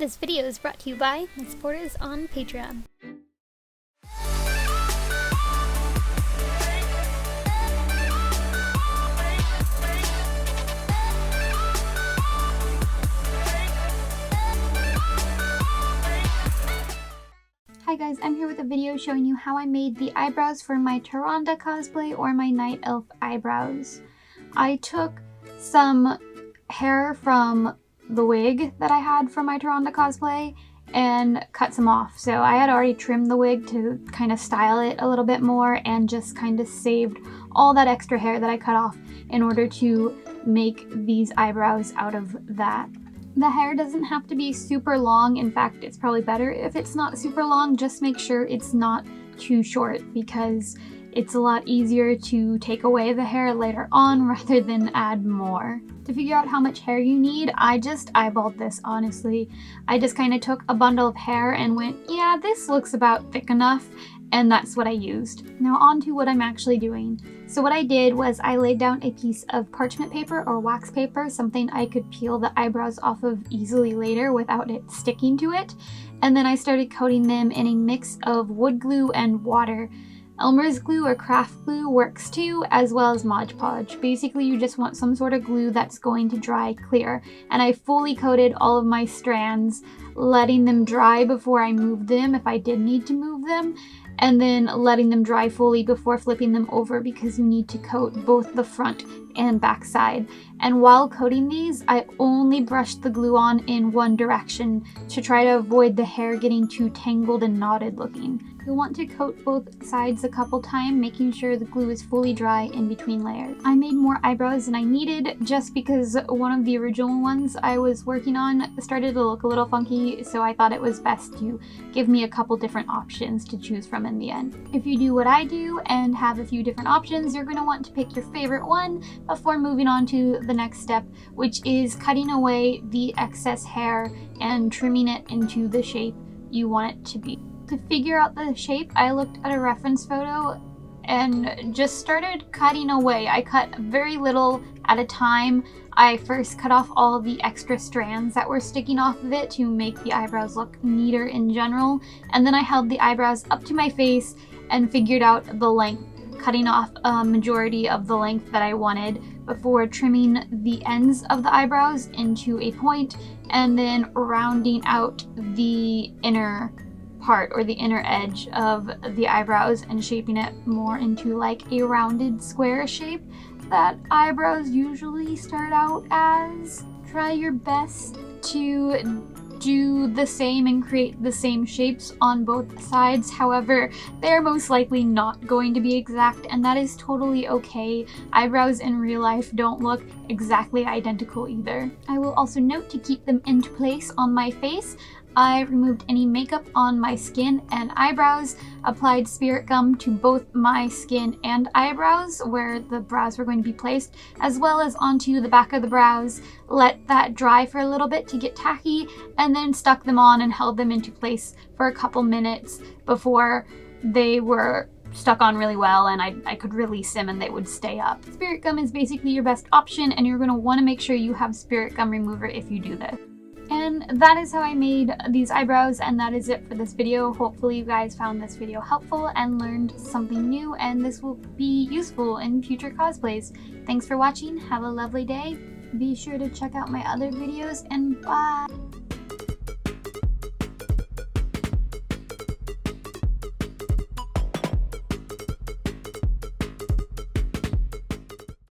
This video is brought to you by my supporters on Patreon. Hi guys, I'm here with a video showing you how I made the eyebrows for my Tyrande cosplay or my night elf eyebrows. I took some hair from the wig that I had from my Tyrande cosplay and cut some off. So I had already trimmed the wig to kind of style it a little bit more and just kind of saved all that extra hair that I cut off in order to make these eyebrows out of that. The hair doesn't have to be super long. In fact, it's probably better if it's not super long. Just make sure it's not too short because it's a lot easier to take away the hair later on rather than add more. To figure out how much hair you need, I just eyeballed this, honestly. I just kind of took a bundle of hair and went, yeah, this looks about thick enough, and that's what I used. Now on to what I'm actually doing. So what I did was I laid down a piece of parchment paper or wax paper, something I could peel the eyebrows off of easily later without it sticking to it. And then I started coating them in a mix of wood glue and water. Elmer's glue or craft glue works too, as well as Mod Podge. Basically, you just want some sort of glue that's going to dry clear. And I fully coated all of my strands, letting them dry before I moved them if I did need to move them, and then letting them dry fully before flipping them over because you need to coat both the front and back side. And while coating these, I only brushed the glue on in one direction to try to avoid the hair getting too tangled and knotted looking. You'll want to coat both sides a couple times, making sure the glue is fully dry in between layers. I made more eyebrows than I needed just because one of the original ones I was working on started to look a little funky, so I thought it was best to give me a couple different options to choose from in the end. If you do what I do and have a few different options, you're going to want to pick your favorite one before moving on to the next step, which is cutting away the excess hair and trimming it into the shape you want it to be. To figure out the shape, I looked at a reference photo and just started cutting away. I cut very little at a time. I first cut off all the extra strands that were sticking off of it to make the eyebrows look neater in general, and then I held the eyebrows up to my face and figured out the length, cutting off a majority of the length that I wanted before trimming the ends of the eyebrows into a point and then rounding out the inner part or the inner edge of the eyebrows and shaping it more into like a rounded square shape that eyebrows usually start out as. Try your best to do the same and create the same shapes on both sides. However, they're most likely not going to be exact, and that is totally okay. Eyebrows in real life don't look exactly identical either. I will also note to keep them into place on my face, I removed any makeup on my skin and eyebrows, applied spirit gum to both my skin and eyebrows where the brows were going to be placed, as well as onto the back of the brows, let that dry for a little bit to get tacky, and then stuck them on and held them into place for a couple minutes before they were stuck on really well and I could release them and they would stay up. Spirit gum is basically your best option, and you're going to want to make sure you have spirit gum remover if you do this. And that is how I made these eyebrows, and that is it for this video. Hopefully you guys found this video helpful and learned something new, and this will be useful in future cosplays. Thanks for watching, have a lovely day, be sure to check out my other videos, and bye!